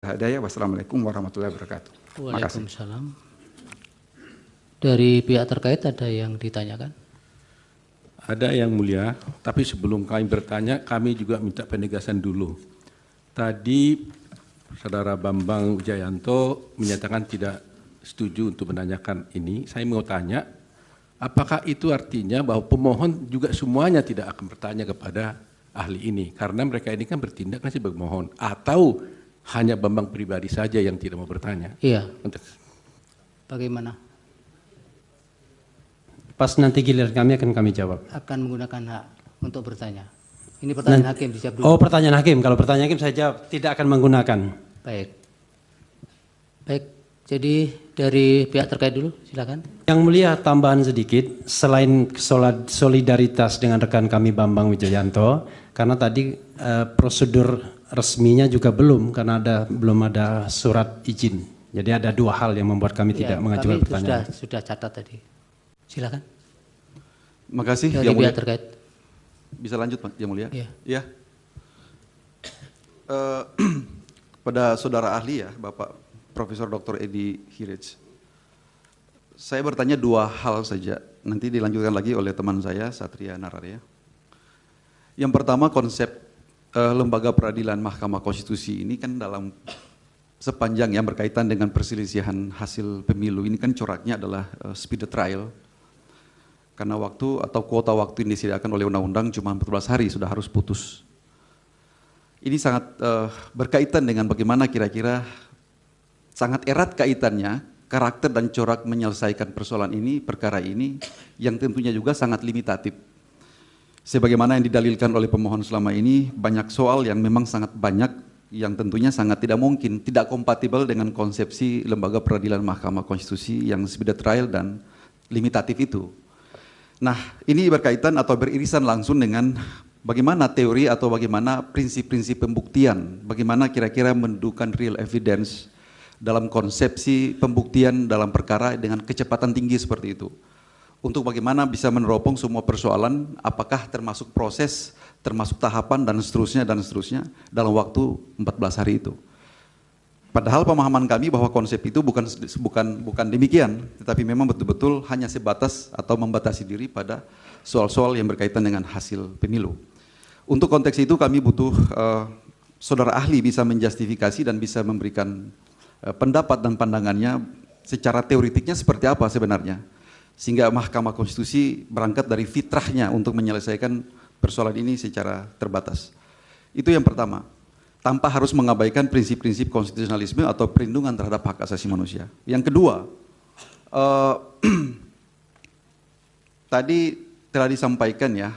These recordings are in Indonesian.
Hidayah. Wassalamualaikum warahmatullahi wabarakatuh. Waalaikumsalam. Dari pihak terkait ada yang ditanyakan? Ada yang mulia, tapi sebelum kami bertanya, kami juga minta penegasan dulu. Tadi Saudara Bambang Wijayanto menyatakan tidak setuju untuk menanyakan ini. Saya mau tanya, apakah itu artinya bahwa pemohon juga semuanya tidak akan bertanya kepada ahli ini? Karena mereka ini kan bertindak kan sebagai pemohon. Atau hanya Bambang pribadi saja yang tidak mau bertanya? Iya. Bagaimana? Pas nanti giliran kami akan kami jawab. Akan menggunakan hak untuk bertanya. Ini pertanyaan hakim, dijawab dulu. Oh, pertanyaan hakim. Kalau pertanyaan hakim saya jawab tidak akan menggunakan. Baik. Baik. Jadi dari pihak terkait dulu, silakan. Yang mulia, tambahan sedikit, selain solidaritas dengan rekan kami Bambang Wijayanto, karena tadi prosedur resminya juga belum, karena belum ada surat izin. Jadi ada dua hal yang membuat kami tidak mengajukan pertanyaan. Sudah catat tadi. Silakan. Terima kasih Dari yang mulia. pihak terkait. Bisa lanjut Pak yang mulia? Iya. Ya. Pada saudara ahli ya, Bapak Profesor Dr. Edi Hirij. Saya bertanya dua hal saja, nanti dilanjutkan lagi oleh teman saya, Satria Nararya. Yang pertama, konsep lembaga peradilan Mahkamah Konstitusi ini kan dalam sepanjang yang berkaitan dengan perselisihan hasil pemilu, ini kan coraknya adalah speed trial. Karena waktu atau kuota waktu yang disediakan oleh undang-undang cuma 14 hari sudah harus putus. Ini sangat berkaitan dengan bagaimana kira-kira sangat erat kaitannya karakter dan corak menyelesaikan persoalan ini, perkara ini, yang tentunya juga sangat limitatif. Sebagaimana yang didalilkan oleh pemohon selama ini, banyak soal yang memang sangat banyak, yang tentunya sangat tidak mungkin, tidak kompatibel dengan konsepsi lembaga peradilan Mahkamah Konstitusi yang speed trial dan limitatif itu. Nah, ini berkaitan atau beririsan langsung dengan bagaimana teori atau bagaimana prinsip-prinsip pembuktian, bagaimana kira-kira mendudukan real evidence dalam konsepsi pembuktian dalam perkara dengan kecepatan tinggi seperti itu. Untuk bagaimana bisa meneropong semua persoalan, apakah termasuk proses, termasuk tahapan dan seterusnya dalam waktu 14 hari itu. Padahal pemahaman kami bahwa konsep itu bukan demikian, tetapi memang betul-betul hanya sebatas atau membatasi diri pada soal-soal yang berkaitan dengan hasil pemilu. Untuk konteks itu kami butuh saudara ahli bisa menjustifikasi dan bisa memberikan pendapat dan pandangannya secara teoritiknya seperti apa sebenarnya. Sehingga Mahkamah Konstitusi berangkat dari fitrahnya untuk menyelesaikan persoalan ini secara terbatas. Itu yang pertama. Tanpa harus mengabaikan prinsip-prinsip konstitusionalisme atau perlindungan terhadap hak asasi manusia. Yang kedua, tadi telah disampaikan ya,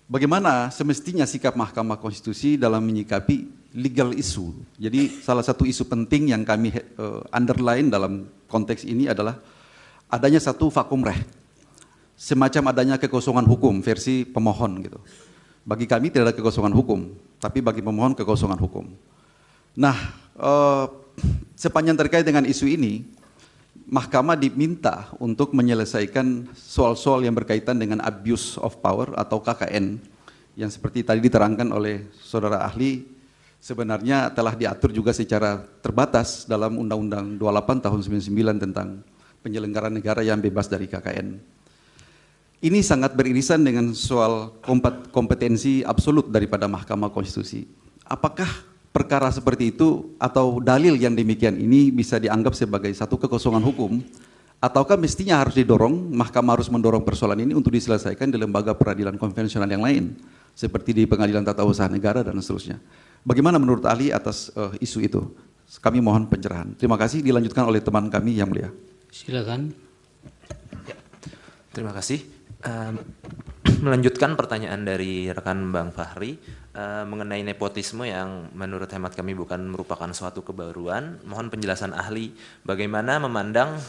bagaimana semestinya sikap Mahkamah Konstitusi dalam menyikapi legal issue. Jadi salah satu isu penting yang kami underline dalam konteks ini adalah adanya satu vakum reh, semacam adanya kekosongan hukum versi pemohon gitu. Bagi kami tidak ada kekosongan hukum, tapi bagi pemohon kekosongan hukum. Nah, sepanjang terkait dengan isu ini, Mahkamah diminta untuk menyelesaikan soal-soal yang berkaitan dengan abuse of power atau KKN, yang seperti tadi diterangkan oleh saudara ahli, sebenarnya telah diatur juga secara terbatas dalam Undang-Undang 28 tahun 99 tentang penyelenggaraan negara yang bebas dari KKN. Ini sangat beririsan dengan soal kompetensi absolut daripada Mahkamah Konstitusi. Apakah perkara seperti itu atau dalil yang demikian ini bisa dianggap sebagai satu kekosongan hukum, ataukah mestinya harus didorong, Mahkamah harus mendorong persoalan ini untuk diselesaikan di lembaga peradilan konvensional yang lain, seperti di Pengadilan Tata Usaha Negara dan seterusnya. Bagaimana menurut ahli atas isu itu? Kami mohon pencerahan. Terima kasih, dilanjutkan oleh teman kami yang mulia. Silakan. Ya, terima kasih. Melanjutkan pertanyaan dari rekan Bang Fahri mengenai nepotisme yang menurut hemat kami bukan merupakan suatu kebaruan. Mohon penjelasan ahli bagaimana memandang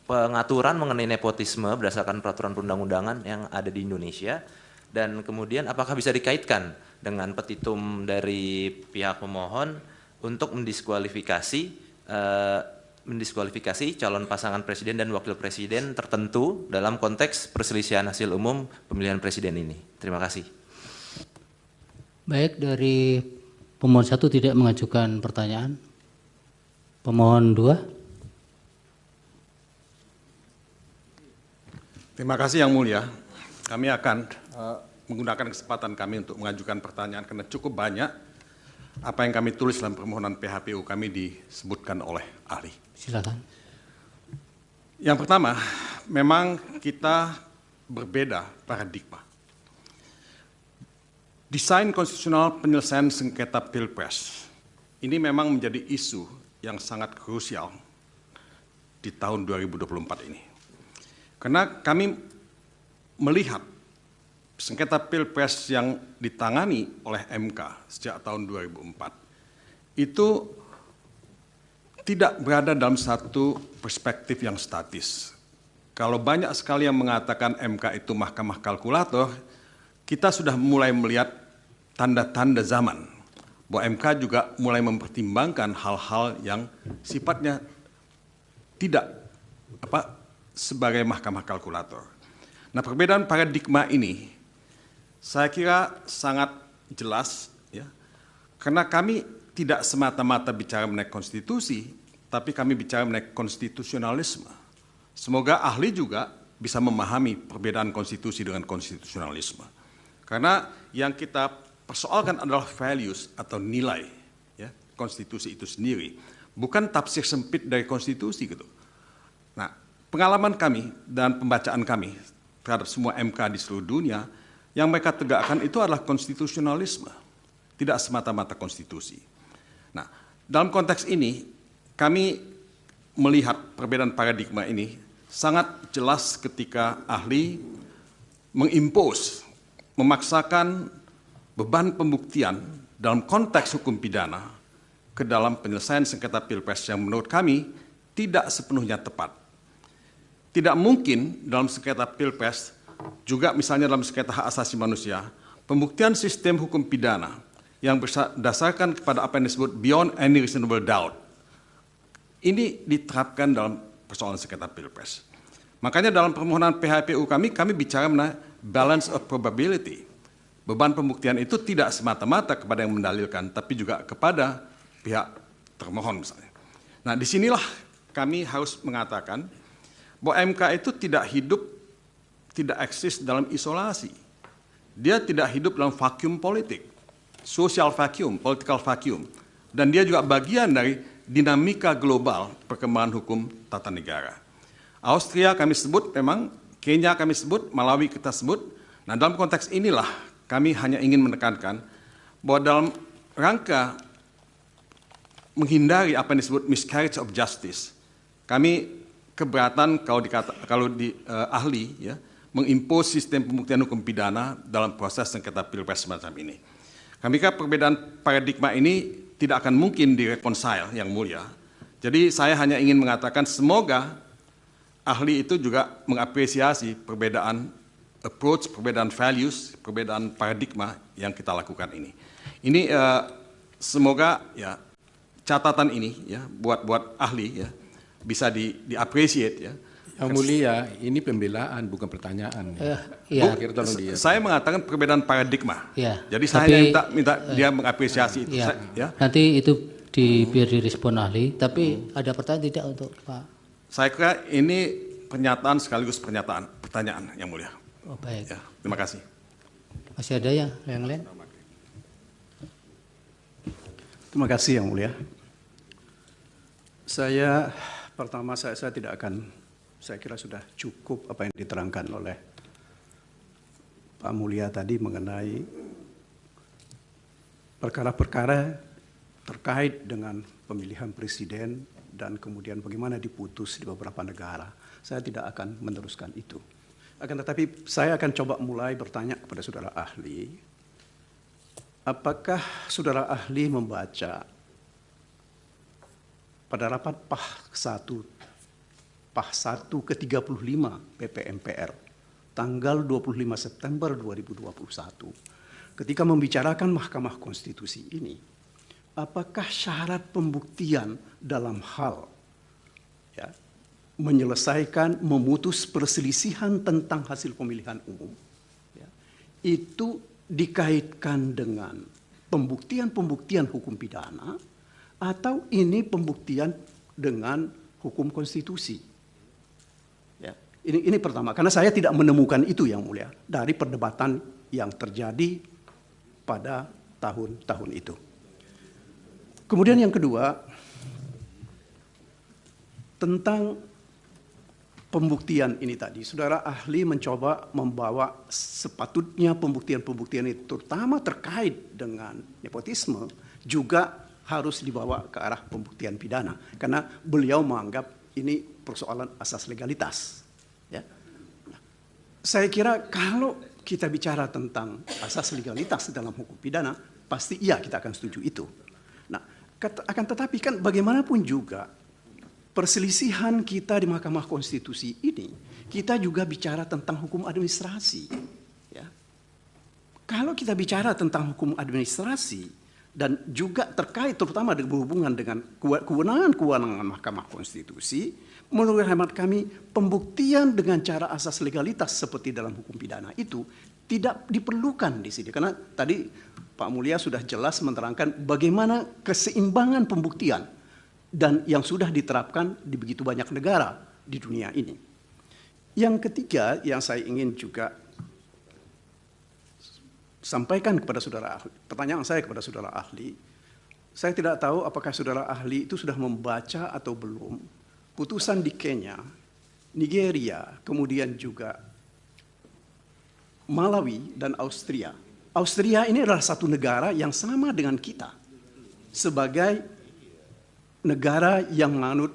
pengaturan mengenai nepotisme berdasarkan peraturan perundang-undangan yang ada di Indonesia, dan kemudian apakah bisa dikaitkan dengan petitum dari pihak pemohon untuk mendiskualifikasi calon pasangan presiden dan wakil presiden tertentu dalam konteks perselisihan hasil umum pemilihan presiden ini. Terima kasih. Baik, dari Pemohon 1 tidak mengajukan pertanyaan. Pemohon 2. Terima kasih Yang Mulia. Kami akan menggunakan kesempatan kami untuk mengajukan pertanyaan karena cukup banyak apa yang kami tulis dalam permohonan PHPU kami disebutkan oleh ahli. Silakan. Yang pertama, memang kita berbeda paradigma. Desain konstitusional penyelesaian sengketa Pilpres ini memang menjadi isu yang sangat krusial di tahun 2024 ini. Karena kami melihat sengketa Pilpres yang ditangani oleh MK sejak tahun 2004 itu tidak berada dalam satu perspektif yang statis. Kalau banyak sekali yang mengatakan MK itu mahkamah kalkulator, kita sudah mulai melihat tanda-tanda zaman bahwa MK juga mulai mempertimbangkan hal-hal yang sifatnya tidak sebagai mahkamah kalkulator. Nah, perbedaan paradigma ini saya kira sangat jelas ya. Karena kami tidak semata-mata bicara mengenai konstitusi, tapi kami bicara mengenai konstitusionalisme. Semoga ahli juga bisa memahami perbedaan konstitusi dengan konstitusionalisme. Karena yang kita persoalkan adalah values atau nilai ya, konstitusi itu sendiri, bukan tafsir sempit dari konstitusi gitu. Nah, pengalaman kami dan pembacaan kami terhadap semua MK di seluruh dunia, yang mereka tegakkan itu adalah konstitusionalisme, tidak semata-mata konstitusi. Nah, dalam konteks ini, kami melihat perbedaan paradigma ini sangat jelas ketika ahli mengimpose, memaksakan beban pembuktian dalam konteks hukum pidana ke dalam penyelesaian sengketa Pilpres yang menurut kami tidak sepenuhnya tepat. Tidak mungkin dalam sengketa Pilpres, juga misalnya dalam sengketa hak asasi manusia, pembuktian sistem hukum pidana yang berdasarkan kepada apa yang disebut beyond any reasonable doubt, ini diterapkan dalam persoalan sengketa Pilpres. Makanya dalam permohonan PHPU kami bicara mengenai balance of probability. Beban pembuktian itu tidak semata-mata kepada yang mendalilkan, tapi juga kepada pihak termohon misalnya. Nah, disinilah kami harus mengatakan bahwa MK itu tidak hidup, tidak eksis dalam isolasi. Dia tidak hidup dalam vacuum politik, social vacuum, political vacuum. Dan dia juga bagian dari dinamika global perkembangan hukum tata negara. Austria kami sebut memang, Kenya kami sebut, Malawi kita sebut. Nah, dalam konteks inilah kami hanya ingin menekankan bahwa dalam rangka menghindari apa yang disebut miscarriage of justice, kami keberatan kalau ahli ya, mengimpos sistem pembuktian hukum pidana dalam proses sengketa Pilpres semacam ini. Kami kira perbedaan paradigma ini tidak akan mungkin direkonsile Yang Mulia. Jadi saya hanya ingin mengatakan semoga ahli itu juga mengapresiasi perbedaan approach, perbedaan values, perbedaan paradigma yang kita lakukan ini. Ini semoga ya catatan ini ya buat ahli ya bisa di-appreciate ya. Yang Mulia, ini pembelaan bukan pertanyaan. Iya. Saya mengatakan perbedaan paradigma. Ya, jadi saya minta dia mengapresiasi itu. Ya. Nanti itu biar direspon ahli, tapi ada pertanyaan tidak untuk Pak? Saya kira ini pernyataan sekaligus pertanyaan Yang Mulia. Oh, baik. Ya, terima kasih. Masih ada yang lain? Terima kasih Yang Mulia. Pertama saya tidak akan, saya kira sudah cukup apa yang diterangkan oleh Pak Mulia tadi mengenai perkara-perkara terkait dengan pemilihan presiden dan kemudian bagaimana diputus di beberapa negara. Saya tidak akan meneruskan itu. Akan tetapi saya akan coba mulai bertanya kepada saudara ahli, apakah saudara ahli membaca pada rapat PAH 1 ke-35 PP-MPR tanggal 25 September 2021, ketika membicarakan Mahkamah Konstitusi ini, apakah syarat pembuktian dalam hal ya, menyelesaikan, memutus perselisihan tentang hasil pemilihan umum, ya, itu dikaitkan dengan pembuktian-pembuktian hukum pidana atau ini pembuktian dengan hukum konstitusi. Ya, ini pertama, karena saya tidak menemukan itu yang mulia dari perdebatan yang terjadi pada tahun-tahun itu. Kemudian yang kedua, tentang pembuktian ini tadi, saudara ahli mencoba membawa sepatutnya pembuktian-pembuktian itu, terutama terkait dengan nepotisme, juga harus dibawa ke arah pembuktian pidana, karena beliau menganggap ini persoalan asas legalitas. Ya. Nah, saya kira kalau kita bicara tentang asas legalitas dalam hukum pidana, pasti iya kita akan setuju itu. Nah, akan tetapi kan bagaimanapun juga perselisihan kita di Mahkamah Konstitusi ini, kita juga bicara tentang hukum administrasi. Ya. Kalau kita bicara tentang hukum administrasi dan juga terkait terutama berhubungan dengan kewenangan-kewenangan Mahkamah Konstitusi, menurut hemat kami pembuktian dengan cara asas legalitas seperti dalam hukum pidana itu tidak diperlukan di sini, karena tadi Pak Mulia sudah jelas menerangkan bagaimana keseimbangan pembuktian dan yang sudah diterapkan di begitu banyak negara di dunia ini. Yang ketiga yang saya ingin juga sampaikan kepada saudara ahli, pertanyaan saya kepada saudara ahli, saya tidak tahu apakah saudara ahli itu sudah membaca atau belum putusan di Kenya, Nigeria, kemudian juga Malawi dan Austria. Austria ini adalah satu negara yang sama dengan kita sebagai negara yang menganut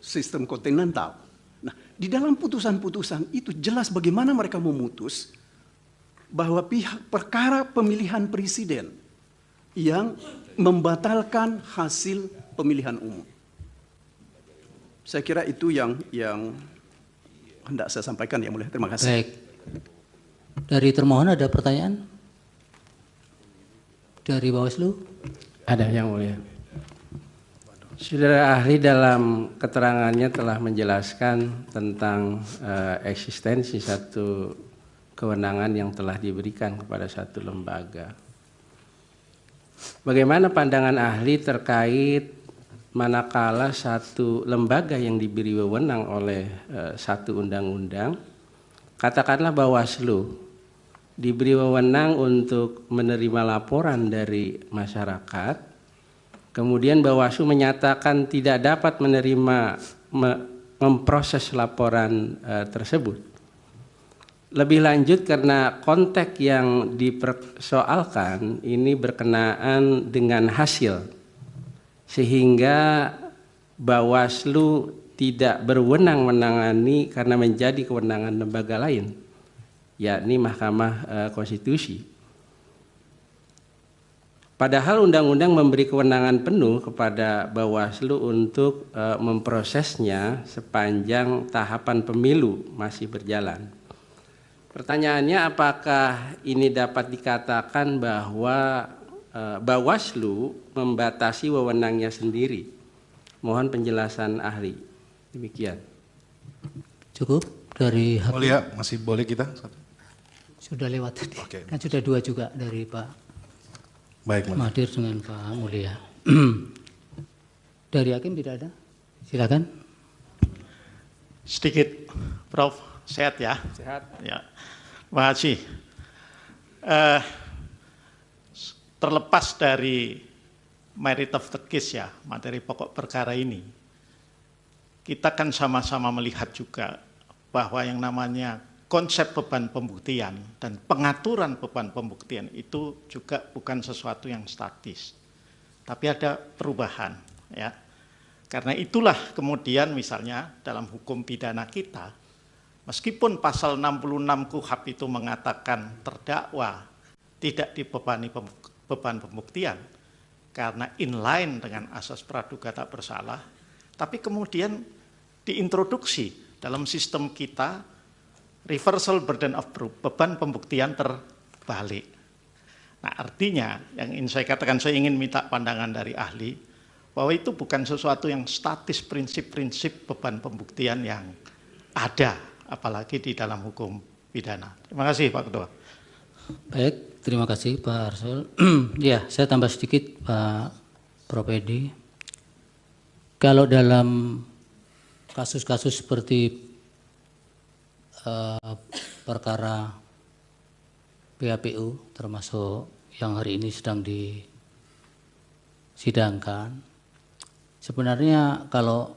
sistem kontinental. Nah, di dalam putusan-putusan itu jelas bagaimana mereka memutus bahwa pihak perkara pemilihan presiden yang membatalkan hasil pemilihan umum. Saya kira itu yang hendak saya sampaikan, yang mulia. Terima kasih. Baik. Dari termohon ada pertanyaan? Dari Bawaslu? Ada yang mulia. Saudara ahli dalam keterangannya telah menjelaskan tentang eksistensi satu kewenangan yang telah diberikan kepada satu lembaga. Bagaimana pandangan ahli terkait manakala satu lembaga yang diberi wewenang oleh satu undang-undang, katakanlah Bawaslu, diberi wewenang untuk menerima laporan dari masyarakat, kemudian Bawaslu menyatakan tidak dapat menerima memproses laporan tersebut. Lebih lanjut karena konteks yang dipersoalkan ini berkenaan dengan hasil, sehingga Bawaslu tidak berwenang menangani karena menjadi kewenangan lembaga lain, yakni Mahkamah Konstitusi. Padahal undang-undang memberi kewenangan penuh kepada Bawaslu untuk memprosesnya sepanjang tahapan pemilu masih berjalan. Pertanyaannya, apakah ini dapat dikatakan bahwa Bawaslu membatasi wewenangnya sendiri? Mohon penjelasan ahli. Demikian. Cukup dari Mulia, masih boleh kita? Sudah lewat tadi. Oke. Kan sudah dua juga dari Pak Baik, Mulia. Mahdir dengan Pak Mulia. Dari hakim tidak ada? Silakan. Sedikit, Prof. Sehat ya? Sehat. Ya. Terima kasih. Terlepas dari merit of the case ya, materi pokok perkara ini, kita kan sama-sama melihat juga bahwa yang namanya konsep beban pembuktian dan pengaturan beban pembuktian itu juga bukan sesuatu yang statis, tapi ada perubahan ya. Karena itulah kemudian misalnya dalam hukum pidana kita, meskipun pasal 66 KUHP itu mengatakan terdakwa tidak dibebani beban pembuktian karena inline dengan asas praduga tak bersalah, tapi kemudian diintroduksi dalam sistem kita reversal burden of proof, beban pembuktian terbalik. Nah, artinya yang ingin saya katakan, saya ingin minta pandangan dari ahli bahwa itu bukan sesuatu yang statis, prinsip-prinsip beban pembuktian yang ada apalagi di dalam hukum pidana. Terima kasih Pak Ketua. Baik, terima kasih Pak Arsul. Ya, saya tambah sedikit Pak Prof. Edi. Kalau dalam kasus-kasus seperti perkara PHPU, termasuk yang hari ini sedang disidangkan, sebenarnya kalau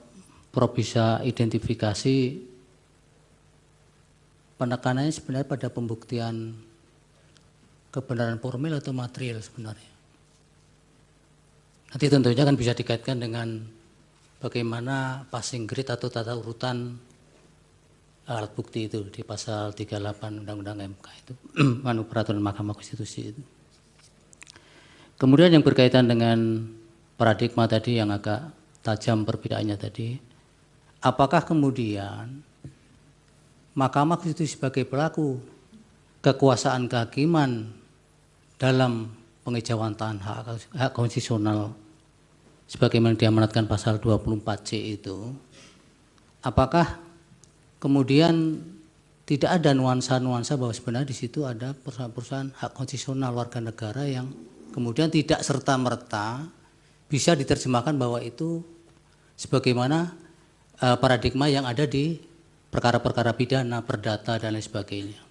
Prof bisa identifikasi penekanannya sebenarnya pada pembuktian kebenaran formil atau material sebenarnya. Nanti tentunya kan bisa dikaitkan dengan bagaimana passing grade atau tata urutan alat bukti itu di pasal 38 Undang-Undang MK itu, peraturan Mahkamah Konstitusi itu. Kemudian yang berkaitan dengan paradigma tadi yang agak tajam perbedaannya tadi, apakah kemudian Mahkamah Konstitusi sebagai pelaku kekuasaan kehakiman dalam pengejawantahan hak konstitusional sebagaimana diamanatkan pasal 24C itu, apakah kemudian tidak ada nuansa-nuansa bahwa sebenarnya di situ ada perusahaan-perusahaan hak konstitusional warga negara yang kemudian tidak serta-merta bisa diterjemahkan bahwa itu sebagaimana paradigma yang ada di perkara-perkara pidana, perdata dan lain sebagainya.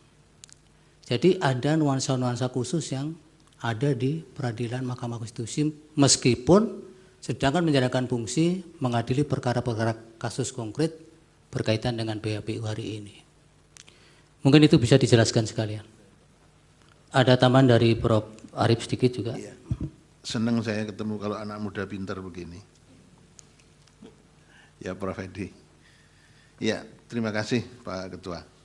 Jadi ada nuansa-nuansa khusus yang ada di peradilan Mahkamah Konstitusi meskipun sedangkan menjalankan fungsi mengadili perkara-perkara kasus konkret berkaitan dengan PHPU hari ini. Mungkin itu bisa dijelaskan sekalian. Ada tambahan dari Prof. Arif sedikit juga. Iya. Senang saya ketemu kalau anak muda pintar begini. Ya Prof. Edi. Ya, terima kasih Pak Ketua.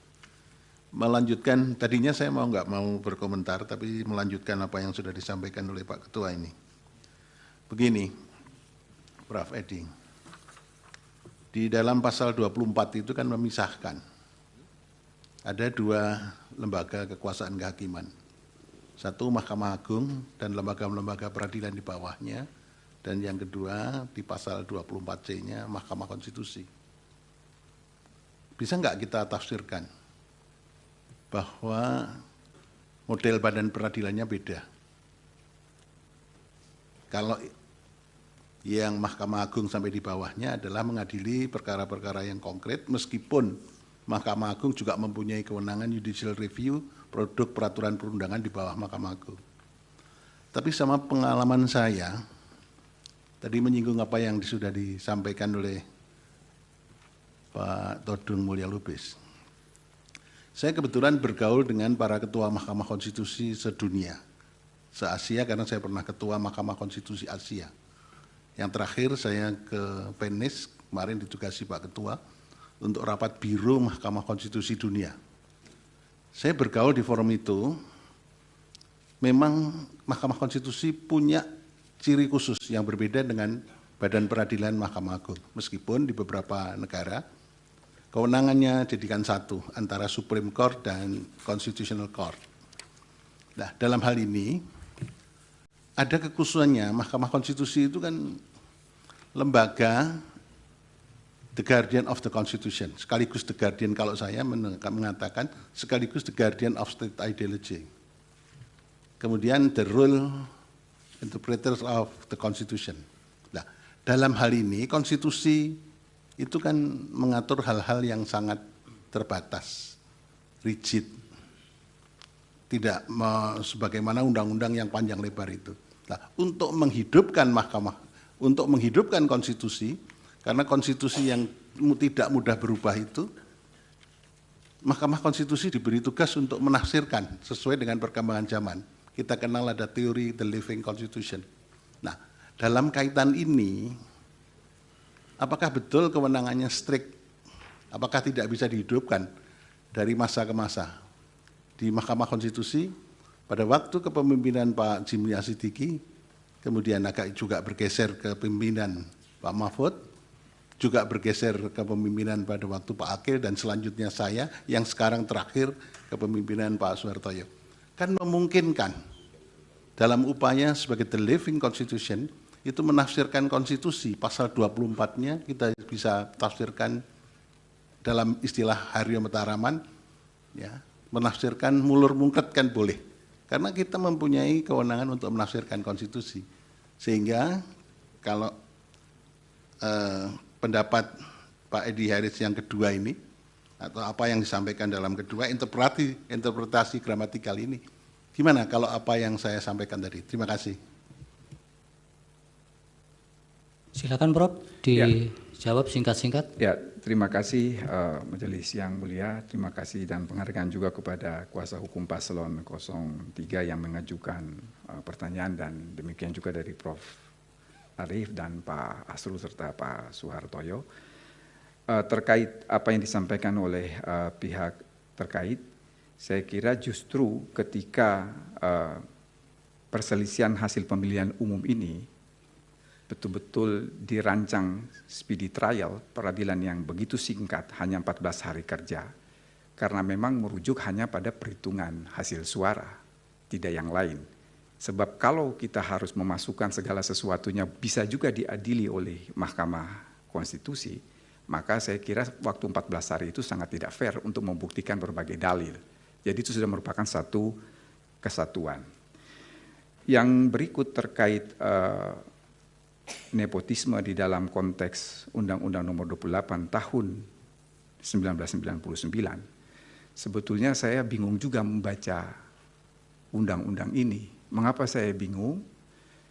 Melanjutkan, tadinya saya nggak mau berkomentar, tapi melanjutkan apa yang sudah disampaikan oleh Pak Ketua ini. Begini, Prof. Edi, di dalam pasal 24 itu kan memisahkan. Ada dua lembaga kekuasaan kehakiman. Satu Mahkamah Agung dan lembaga-lembaga peradilan di bawahnya, dan yang kedua di pasal 24C-nya Mahkamah Konstitusi. Bisa nggak kita tafsirkan bahwa model badan peradilannya beda? Kalau yang Mahkamah Agung sampai di bawahnya adalah mengadili perkara-perkara yang konkret, meskipun Mahkamah Agung juga mempunyai kewenangan judicial review produk peraturan perundangan di bawah Mahkamah Agung. Tapi sama pengalaman saya, tadi menyinggung apa yang sudah disampaikan oleh Pak Todung Mulya Lubis. Saya kebetulan bergaul dengan para ketua Mahkamah Konstitusi sedunia, se-Asia, karena saya pernah ketua Mahkamah Konstitusi Asia. Yang terakhir saya ke Venice, kemarin ditugasi Pak Ketua, untuk rapat biro Mahkamah Konstitusi Dunia. Saya bergaul di forum itu, memang Mahkamah Konstitusi punya ciri khusus yang berbeda dengan Badan Peradilan Mahkamah Agung. Meskipun di beberapa negara, kewenangannya jadikan satu antara Supreme Court dan Constitutional Court. Nah, dalam hal ini ada kekhususannya. Mahkamah Konstitusi itu kan lembaga the guardian of the Constitution, sekaligus the guardian, kalau saya mengatakan sekaligus the guardian of state ideology. Kemudian the rule interpreters of the Constitution. Nah, dalam hal ini konstitusi itu kan mengatur hal-hal yang sangat terbatas, rigid, tidak sebagaimana undang-undang yang panjang lebar itu. Nah, untuk menghidupkan mahkamah, untuk menghidupkan konstitusi, karena konstitusi yang tidak mudah berubah itu, Mahkamah Konstitusi diberi tugas untuk menafsirkan sesuai dengan perkembangan zaman. Kita kenal ada teori the living constitution. Nah, dalam kaitan ini, apakah betul kewenangannya strict? Apakah tidak bisa dihidupkan dari masa ke masa? Di Mahkamah Konstitusi, pada waktu kepemimpinan Pak Jimli Asidiki, kemudian agak juga bergeser ke pimpinan Pak Mahfud, juga bergeser ke kepemimpinan pada waktu Pak Akil, dan selanjutnya saya, yang sekarang terakhir kepemimpinan Pak Suhartoyo. Kan memungkinkan dalam upaya sebagai the living constitution, itu menafsirkan konstitusi, pasal 24-nya kita bisa tafsirkan dalam istilah Haryo Mataraman, ya, menafsirkan mulur mungket kan boleh. Karena kita mempunyai kewenangan untuk menafsirkan konstitusi. Sehingga kalau pendapat Pak Edi Haritz yang kedua ini, atau apa yang disampaikan dalam kedua, interpretasi gramatikal ini, gimana kalau apa yang saya sampaikan tadi? Terima kasih. Silakan Prof, dijawab singkat-singkat. Ya, terima kasih Majelis yang mulia, terima kasih dan penghargaan juga kepada kuasa hukum paslon 03 yang mengajukan pertanyaan, dan demikian juga dari Prof. Arief dan Pak Asrul serta Pak Suhartoyo. Terkait apa yang disampaikan oleh pihak terkait, saya kira justru ketika perselisihan hasil pemilihan umum ini betul-betul dirancang speedy trial, peradilan yang begitu singkat, hanya 14 hari kerja, karena memang merujuk hanya pada perhitungan hasil suara, tidak yang lain. Sebab kalau kita harus memasukkan segala sesuatunya bisa juga diadili oleh Mahkamah Konstitusi, maka saya kira waktu 14 hari itu sangat tidak fair untuk membuktikan berbagai dalil. Jadi itu sudah merupakan satu kesatuan. Yang berikut terkait nepotisme di dalam konteks Undang-Undang Nomor 28 Tahun 1999, sebetulnya saya bingung juga membaca undang-undang ini. Mengapa saya bingung?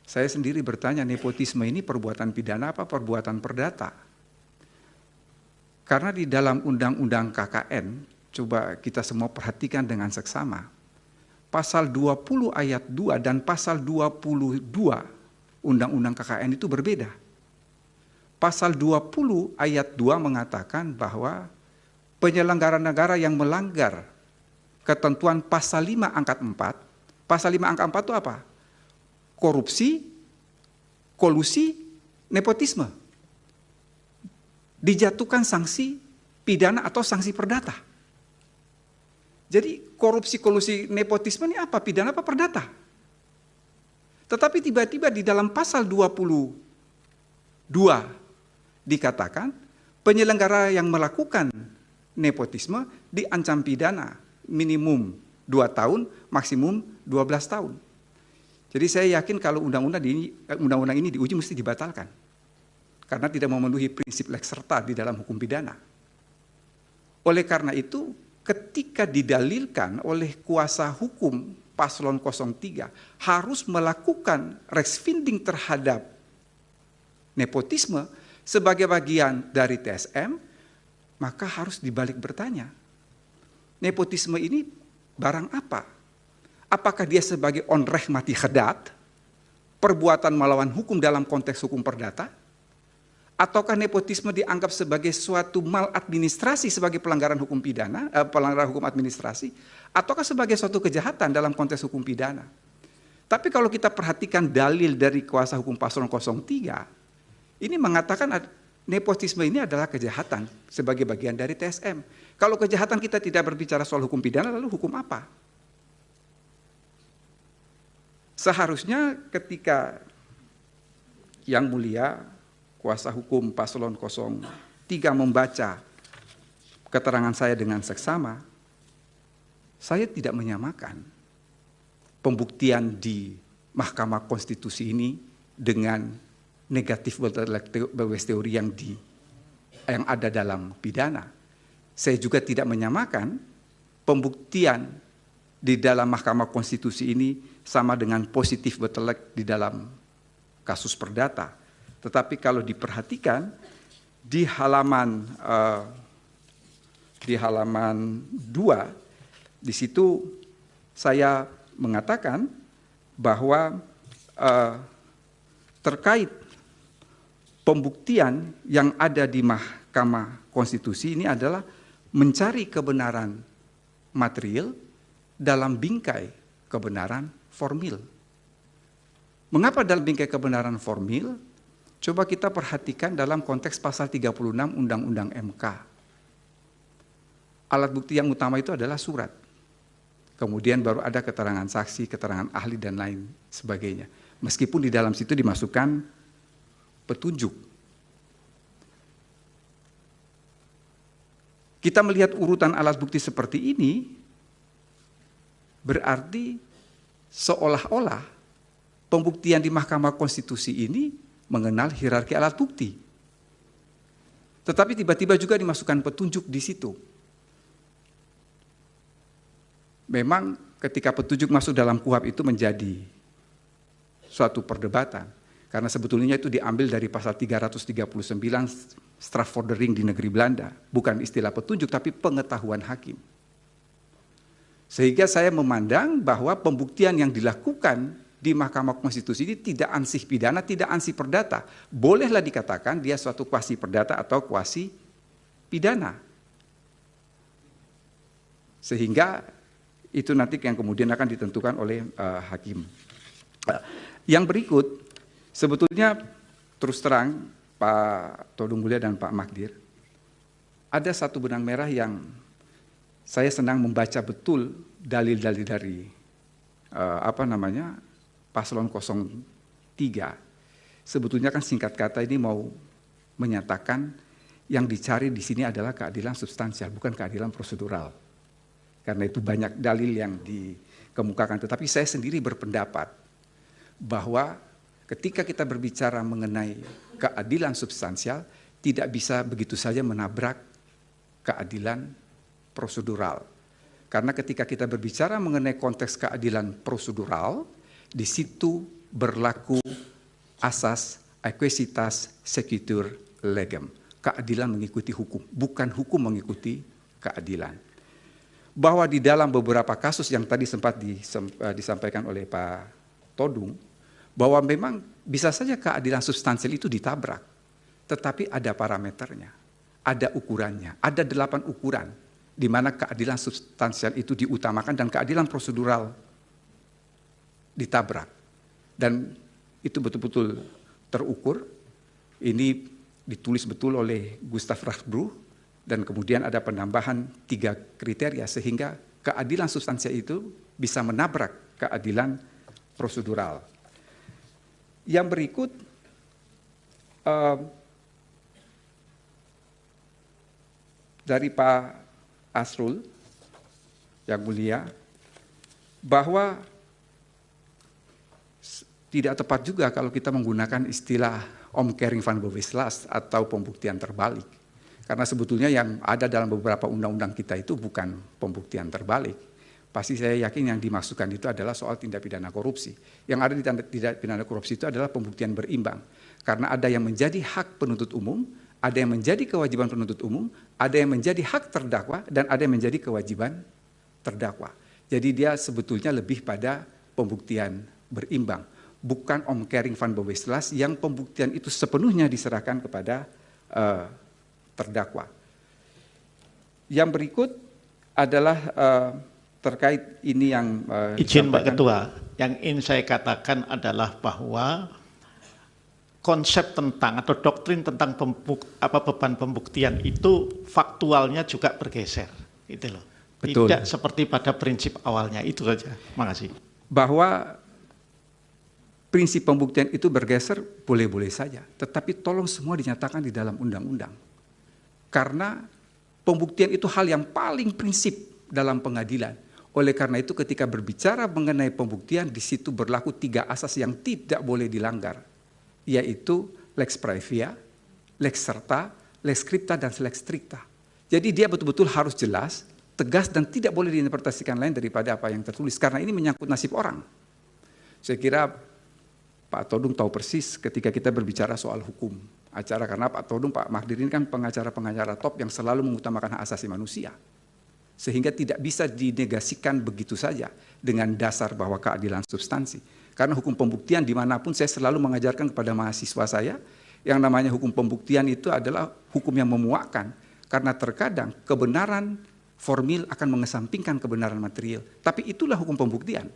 Saya sendiri bertanya, nepotisme ini perbuatan pidana apa perbuatan perdata? Karena di dalam Undang-Undang KKN, coba kita semua perhatikan dengan seksama, pasal 20 ayat 2 dan pasal 22 Undang-Undang KKN itu berbeda. Pasal 20 ayat 2 mengatakan bahwa penyelenggara negara yang melanggar ketentuan pasal 5 angkat 4, pasal 5 angka 4 itu apa? Korupsi, kolusi, nepotisme. Dijatuhkan sanksi pidana atau sanksi perdata. Jadi korupsi, kolusi, nepotisme ini apa? Pidana apa perdata? Tetapi tiba-tiba di dalam pasal 22 dikatakan penyelenggara yang melakukan nepotisme diancam pidana minimum 2 tahun, maksimum 12 tahun. Jadi saya yakin kalau undang-undang ini diuji mesti dibatalkan. Karena tidak memenuhi prinsip lex serta di dalam hukum pidana. Oleh karena itu, ketika didalilkan oleh kuasa hukum paslon 03 harus melakukan resfinding terhadap nepotisme sebagai bagian dari TSM, maka harus dibalik bertanya, nepotisme ini barang apa? Apakah dia sebagai onreh mati khadat, perbuatan melawan hukum dalam konteks hukum perdata? Ataukah nepotisme dianggap sebagai suatu maladministrasi sebagai pelanggaran hukum pidana, pelanggaran hukum administrasi, ataukah sebagai suatu kejahatan dalam konteks hukum pidana? Tapi kalau kita perhatikan dalil dari kuasa hukum paslon 03, ini mengatakan nepotisme ini adalah kejahatan sebagai bagian dari TSM. Kalau kejahatan kita tidak berbicara soal hukum pidana, lalu hukum apa? Seharusnya ketika yang mulia kuasa hukum paslon 03 membaca keterangan saya dengan seksama, saya tidak menyamakan pembuktian di Mahkamah Konstitusi ini dengan negatif Welles teori yang ada dalam pidana. Saya juga tidak menyamakan pembuktian di dalam Mahkamah Konstitusi ini sama dengan positif betelek di dalam kasus perdata. Tetapi kalau diperhatikan di halaman 2, di situ saya mengatakan bahwa terkait pembuktian yang ada di Mahkamah Konstitusi ini adalah mencari kebenaran material dalam bingkai kebenaran formil. Mengapa dalam bingkai kebenaran formil? Coba kita perhatikan dalam konteks pasal 36 Undang-Undang MK. Alat bukti yang utama itu adalah surat. Kemudian baru ada keterangan saksi, keterangan ahli, dan lain sebagainya. Meskipun di dalam situ dimasukkan petunjuk. Kita melihat urutan alat bukti seperti ini, berarti seolah-olah pembuktian di Mahkamah Konstitusi ini mengenal hierarki alat bukti. Tetapi tiba-tiba juga dimasukkan petunjuk di situ. Memang ketika petunjuk masuk dalam KUHP itu menjadi suatu perdebatan. Karena sebetulnya itu diambil dari pasal 339 strafvordering di negeri Belanda. Bukan istilah petunjuk, tapi pengetahuan hakim. Sehingga saya memandang bahwa pembuktian yang dilakukan di Mahkamah Konstitusi ini tidak ansih pidana, tidak ansih perdata. Bolehlah dikatakan dia suatu kuasi perdata atau kuasi pidana. Sehingga itu nanti yang kemudian akan ditentukan oleh hakim. Yang berikut, sebetulnya terus terang Pak Todung Mulia dan Pak Magdir, ada satu benang merah yang saya senang membaca betul dalil-dalil dari Paslon 03. Sebetulnya kan singkat kata ini mau menyatakan yang dicari di sini adalah keadilan substansial, bukan keadilan prosedural. Karena itu banyak dalil yang dikemukakan. Tetapi saya sendiri berpendapat bahwa ketika kita berbicara mengenai keadilan substansial, tidak bisa begitu saja menabrak keadilan prosedural. Karena ketika kita berbicara mengenai konteks keadilan prosedural, di situ berlaku asas equisitas sequitur legem. Keadilan mengikuti hukum, bukan hukum mengikuti keadilan. Bahwa di dalam beberapa kasus yang tadi sempat disampaikan oleh Pak Todung, bahwa memang bisa saja keadilan substansial itu ditabrak, tetapi ada parameternya, ada ukurannya, ada 8 ukuran, di mana keadilan substansial itu diutamakan dan keadilan prosedural ditabrak. Dan itu betul-betul terukur, ini ditulis betul oleh Gustav Rasbruch, dan kemudian ada penambahan 3 kriteria sehingga keadilan substansial itu bisa menabrak keadilan prosedural. Yang berikut dari Pak Asrul yang mulia, bahwa tidak tepat juga kalau kita menggunakan istilah omkering van Boweslas atau pembuktian terbalik. Karena sebetulnya yang ada dalam beberapa undang-undang kita itu bukan pembuktian terbalik. Pasti saya yakin yang dimasukkan itu adalah soal tindak pidana korupsi. Yang ada di tindak pidana korupsi itu adalah pembuktian berimbang. Karena ada yang menjadi hak penuntut umum, ada yang menjadi kewajiban penuntut umum, ada yang menjadi hak terdakwa, dan ada yang menjadi kewajiban terdakwa. Jadi dia sebetulnya lebih pada pembuktian berimbang. Bukan omkering van Boweslas yang pembuktian itu sepenuhnya diserahkan kepada terdakwa. Yang berikut adalah terkait ini yang izin Pak Ketua, yang ingin saya katakan adalah bahwa konsep tentang atau doktrin tentang beban pembuktian itu faktualnya juga bergeser, gitu loh. Betul. Tidak seperti pada prinsip awalnya, itu saja. Makasih. Bahwa prinsip pembuktian itu bergeser boleh-boleh saja, tetapi tolong semua dinyatakan di dalam undang-undang. Karena pembuktian itu hal yang paling prinsip dalam pengadilan. Oleh karena itu ketika berbicara mengenai pembuktian, di situ berlaku 3 asas yang tidak boleh dilanggar, yaitu lex praevia, lex serta, lex scripta, dan lex stricta. Jadi dia betul-betul harus jelas, tegas, dan tidak boleh diinterpretasikan lain daripada apa yang tertulis, karena ini menyangkut nasib orang. Saya kira Pak Todung tahu persis ketika kita berbicara soal hukum acara, karena Pak Todung, Pak Magdir ini kan pengacara-pengacara top yang selalu mengutamakan hak asasi manusia. Sehingga tidak bisa dinegasikan begitu saja dengan dasar bahwa keadilan substansi. Karena hukum pembuktian dimanapun saya selalu mengajarkan kepada mahasiswa saya, yang namanya hukum pembuktian itu adalah hukum yang memuakkan. Karena terkadang kebenaran formil akan mengesampingkan kebenaran material. Tapi itulah hukum pembuktian.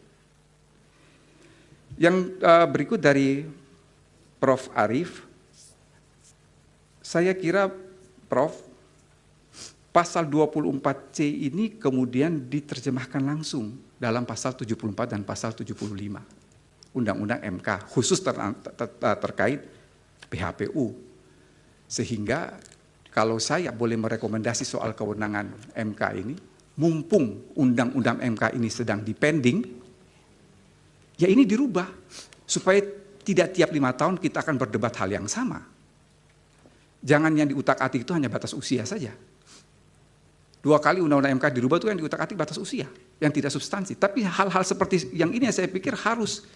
Yang berikut dari Prof. Arief, saya kira Prof, pasal 24C ini kemudian diterjemahkan langsung dalam pasal 74 dan pasal 75 Undang-Undang MK, khusus terkait PHPU. Sehingga kalau saya boleh merekomendasi soal kewenangan MK ini, mumpung Undang-Undang MK ini sedang dipending, Ya ini dirubah supaya tidak tiap 5 tahun kita akan berdebat hal yang sama. Jangan yang diutak-atik itu hanya batas usia saja. 2 kali undang-undang MK dirubah itu yang diutak-atik batas usia, yang tidak substansi. Tapi hal-hal seperti yang ini saya pikir harus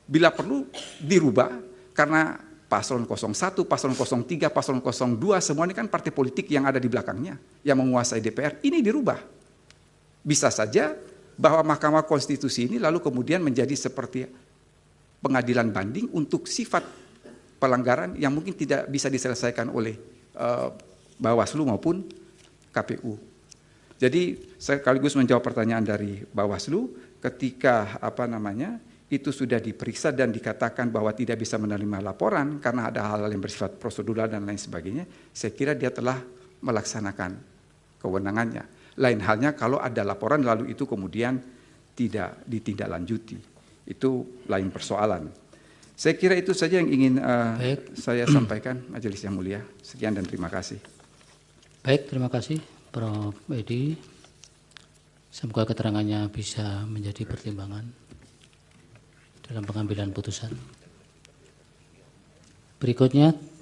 bila perlu dirubah, karena paslon 01, paslon 03, paslon 02, semua ini kan partai politik yang ada di belakangnya, yang menguasai DPR, ini dirubah. Bisa saja bahwa Mahkamah Konstitusi ini lalu kemudian menjadi seperti pengadilan banding untuk sifat pelanggaran yang mungkin tidak bisa diselesaikan oleh Bawaslu maupun KPU. Jadi sekaligus menjawab pertanyaan dari Bawaslu, ketika itu sudah diperiksa dan dikatakan bahwa tidak bisa menerima laporan karena ada hal-hal yang bersifat prosedural dan lain sebagainya, saya kira dia telah melaksanakan kewenangannya. Lain halnya kalau ada laporan lalu itu kemudian tidak ditindaklanjuti. Itu lain persoalan. Saya kira itu saja yang ingin saya sampaikan, Majelis yang mulia. Sekian dan terima kasih. Baik, terima kasih Prof. Edi. Semoga keterangannya bisa menjadi pertimbangan dalam pengambilan putusan. Berikutnya